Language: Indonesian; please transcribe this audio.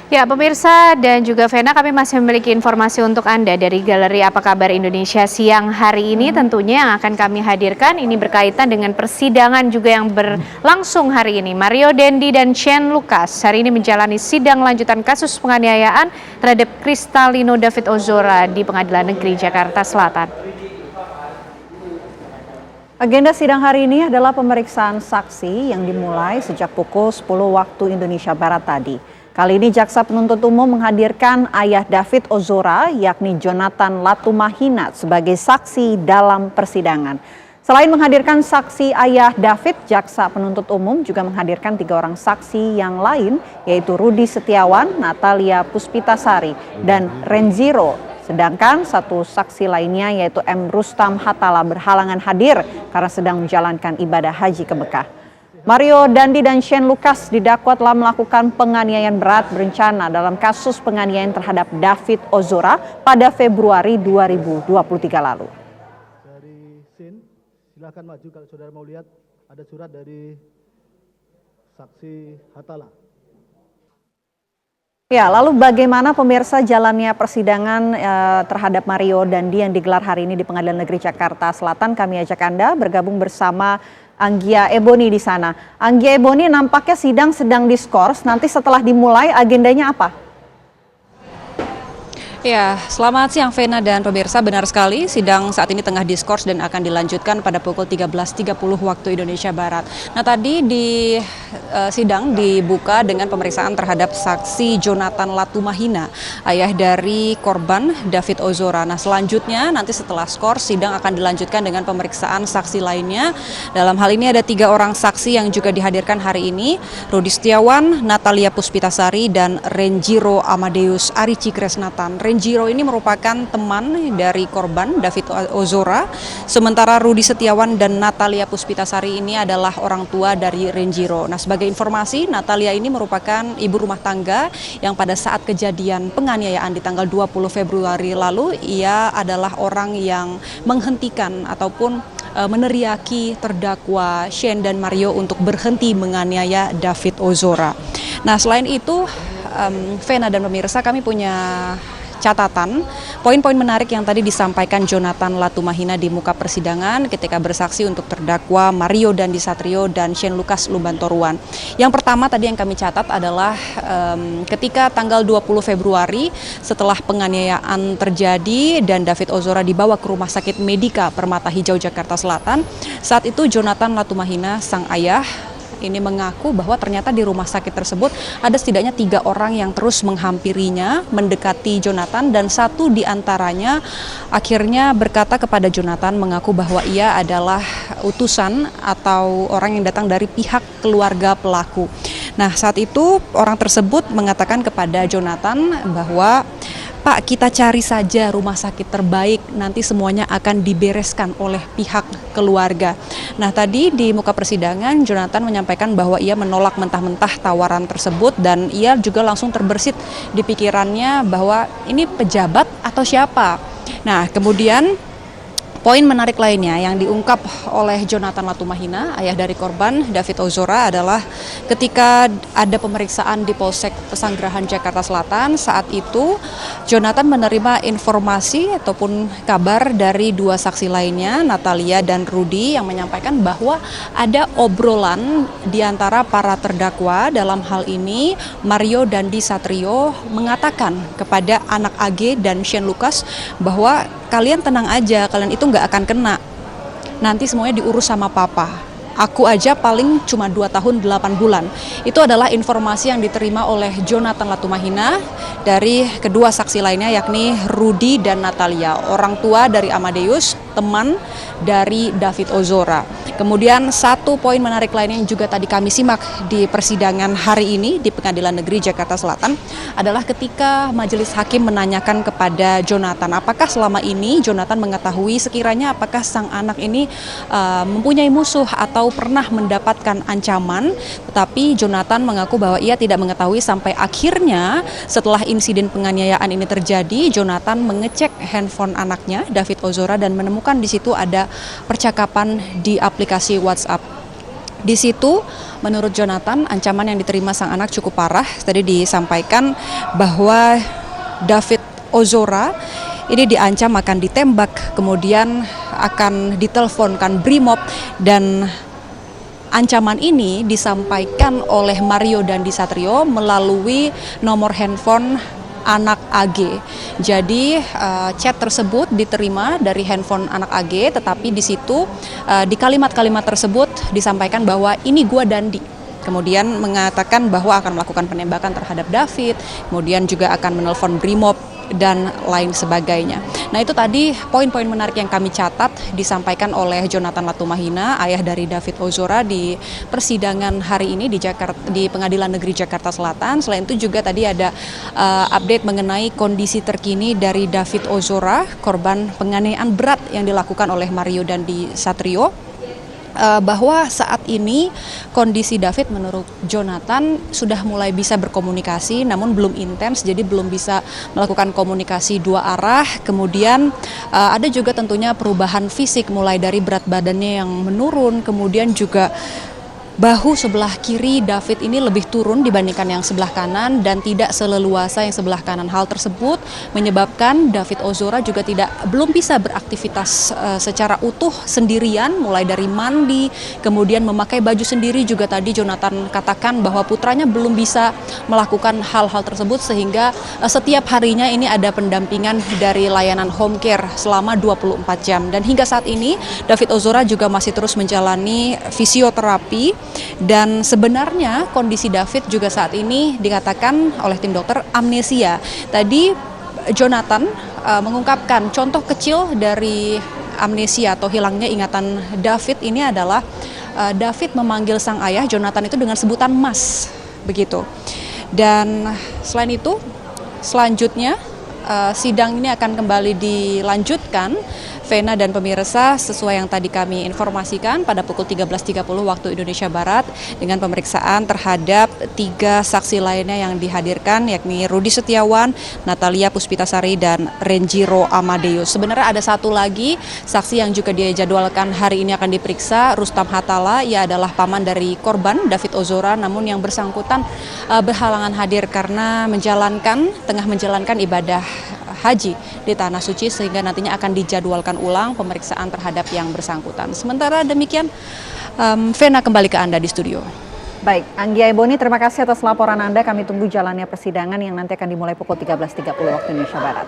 Ya, pemirsa dan juga Vena, kami masih memiliki informasi untuk Anda dari Galeri Apa Kabar Indonesia siang hari ini. Tentunya yang akan kami hadirkan ini berkaitan dengan persidangan juga yang berlangsung hari ini. Mario Dendi dan Shane Lucas hari ini menjalani sidang lanjutan kasus penganiayaan terhadap Kristalino David Ozora di Pengadilan Negeri Jakarta Selatan. Agenda sidang hari ini adalah pemeriksaan saksi yang dimulai sejak pukul 10 waktu Indonesia Barat tadi. Kali ini jaksa penuntut umum menghadirkan ayah David Ozora yakni Jonathan Latumahina sebagai saksi dalam persidangan. Selain menghadirkan saksi ayah David, jaksa penuntut umum juga menghadirkan 3 orang saksi yang lain yaitu Rudi Setiawan, Natalia Puspitasari, dan Renziro. Sedangkan 1 saksi lainnya yaitu M. Rustam Hatala berhalangan hadir karena sedang menjalankan ibadah haji ke Mekah. Mario Dandi dan Shane Lucas didakwa telah melakukan penganiayaan berat berencana dalam kasus penganiayaan terhadap David Ozora pada Februari 2023 lalu. Dari Shane, silakan maju kalau saudara mau lihat ada surat dari saksi Hatala. Ya, lalu bagaimana pemirsa jalannya persidangan terhadap Mario Dandi yang digelar hari ini di Pengadilan Negeri Jakarta Selatan? Kami ajak Anda bergabung bersama Anggia Eboni di sana. Anggia Eboni, nampaknya sidang sedang diskors. Nanti setelah dimulai agendanya apa? Ya, selamat siang Vena dan pemirsa. Benar sekali, sidang saat ini tengah diskors dan akan dilanjutkan pada pukul 13.30 waktu Indonesia Barat. Nah, tadi di sidang dibuka dengan pemeriksaan terhadap saksi Jonathan Latumahina, ayah dari korban David Ozora. Nah, selanjutnya nanti setelah skors, sidang akan dilanjutkan dengan pemeriksaan saksi lainnya. Dalam hal ini ada 3 orang saksi yang juga dihadirkan hari ini, Rudi Setiawan, Natalia Puspitasari, dan Renjiro Amadeus Arici Kresnatan. Renjiro ini merupakan teman dari korban David Ozora, sementara Rudi Setiawan dan Natalia Puspitasari ini adalah orang tua dari Renjiro. Nah, sebagai informasi, Natalia ini merupakan ibu rumah tangga yang pada saat kejadian penganiayaan di tanggal 20 Februari lalu, ia adalah orang yang menghentikan ataupun meneriaki terdakwa Shane dan Mario untuk berhenti menganiaya David Ozora. Nah, selain itu, Vena dan pemirsa, kami punya catatan poin-poin menarik yang tadi disampaikan Jonathan Latumahina di muka persidangan ketika bersaksi untuk terdakwa Mario Dandi Satrio dan Shane Lucas Lubantoruan. Yang pertama tadi yang kami catat adalah ketika tanggal 20 Februari setelah penganiayaan terjadi dan David Ozora dibawa ke Rumah Sakit Medika Permata Hijau Jakarta Selatan, saat itu Jonathan Latumahina sang ayah ini mengaku bahwa ternyata di rumah sakit tersebut ada setidaknya 3 orang yang terus menghampirinya, mendekati Jonathan, dan 1 diantaranya akhirnya berkata kepada Jonathan, mengaku bahwa ia adalah utusan atau orang yang datang dari pihak keluarga pelaku. Nah, saat itu orang tersebut mengatakan kepada Jonathan bahwa, "Pak, kita cari saja rumah sakit terbaik, nanti semuanya akan dibereskan oleh pihak keluarga." Nah, tadi di muka persidangan Jonathan menyampaikan bahwa ia menolak mentah-mentah tawaran tersebut dan ia juga langsung terbersit di pikirannya bahwa ini pejabat atau siapa. Nah, kemudian poin menarik lainnya yang diungkap oleh Jonathan Latumahina, ayah dari korban David Ozora, adalah ketika ada pemeriksaan di Polsek Pesanggerahan Jakarta Selatan. Saat itu Jonathan menerima informasi ataupun kabar dari 2 saksi lainnya, Natalia dan Rudi, yang menyampaikan bahwa ada obrolan di antara para terdakwa. Dalam hal ini Mario Dandi Satrio mengatakan kepada anak AG dan Shane Lucas bahwa kalian tenang aja, kalian itu nggak akan kena. Nanti semuanya diurus sama papa. Aku aja paling cuma 2 tahun 8 bulan. Itu adalah informasi yang diterima oleh Jonathan Latumahina dari kedua saksi lainnya yakni Rudi dan Natalia, orang tua dari Amadeus, teman dari David Ozora. Kemudian 1 poin menarik lainnya yang juga tadi kami simak di persidangan hari ini di Pengadilan Negeri Jakarta Selatan adalah ketika majelis hakim menanyakan kepada Jonathan, apakah selama ini Jonathan mengetahui sekiranya apakah sang anak ini mempunyai musuh atau pernah mendapatkan ancaman, tetapi Jonathan mengaku bahwa ia tidak mengetahui sampai akhirnya setelah insiden penganiayaan ini terjadi, Jonathan mengecek handphone anaknya David Ozora dan menemukan di situ ada percakapan di aplikasi WhatsApp. Di situ menurut Jonathan ancaman yang diterima sang anak cukup parah. Tadi disampaikan bahwa David Ozora ini diancam akan ditembak, kemudian akan diteleponkan Brimob, dan ancaman ini disampaikan oleh Mario Dandi Satrio melalui nomor handphone anak AG. Jadi chat tersebut diterima dari handphone anak AG, tetapi di situ di kalimat-kalimat tersebut disampaikan bahwa ini gua Dandi. Kemudian mengatakan bahwa akan melakukan penembakan terhadap David, kemudian juga akan menelpon Brimob dan lain sebagainya. Nah, itu tadi poin-poin menarik yang kami catat disampaikan oleh Jonathan Latumahina, ayah dari David Ozora, di persidangan hari ini di Pengadilan Negeri Jakarta Selatan. Selain itu juga tadi ada update mengenai kondisi terkini dari David Ozora, korban penganiayaan berat yang dilakukan oleh Mario Dandi Satrio. Bahwa saat ini kondisi David menurut Jonathan sudah mulai bisa berkomunikasi, namun belum intens, jadi belum bisa melakukan komunikasi dua arah. Kemudian ada juga tentunya perubahan fisik, mulai dari berat badannya yang menurun, kemudian juga bahu sebelah kiri David ini lebih turun dibandingkan yang sebelah kanan dan tidak seleluasa yang sebelah kanan. Hal tersebut menyebabkan David Ozora juga belum bisa beraktivitas secara utuh sendirian, mulai dari mandi, kemudian memakai baju sendiri. Juga tadi Jonathan katakan bahwa putranya belum bisa melakukan hal-hal tersebut, sehingga setiap harinya ini ada pendampingan dari layanan home care selama 24 jam. Dan hingga saat ini David Ozora juga masih terus menjalani fisioterapi. Dan sebenarnya kondisi David juga saat ini dikatakan oleh tim dokter amnesia. Tadi Jonathan mengungkapkan contoh kecil dari amnesia atau hilangnya ingatan David ini adalah David memanggil sang ayah Jonathan itu dengan sebutan Mas, begitu. Dan selain itu, selanjutnya sidang ini akan kembali dilanjutkan, Vena dan pemirsa, sesuai yang tadi kami informasikan pada pukul 13.30 waktu Indonesia Barat, dengan pemeriksaan terhadap 3 saksi lainnya yang dihadirkan, yakni Rudi Setiawan, Natalia Puspitasari, dan Renjiro Amadeus. Sebenarnya ada satu lagi saksi yang juga dijadwalkan hari ini akan diperiksa, Rustam Hatala. Ia adalah paman dari korban David Ozora, namun yang bersangkutan berhalangan hadir karena tengah menjalankan ibadah haji di Tanah Suci, sehingga nantinya akan dijadwalkan ulang pemeriksaan terhadap yang bersangkutan. Sementara demikian, Vena kembali ke Anda di studio. Baik, Anggia Eboni, terima kasih atas laporan Anda. Kami tunggu jalannya persidangan yang nanti akan dimulai pukul 13.30 waktu Indonesia Barat.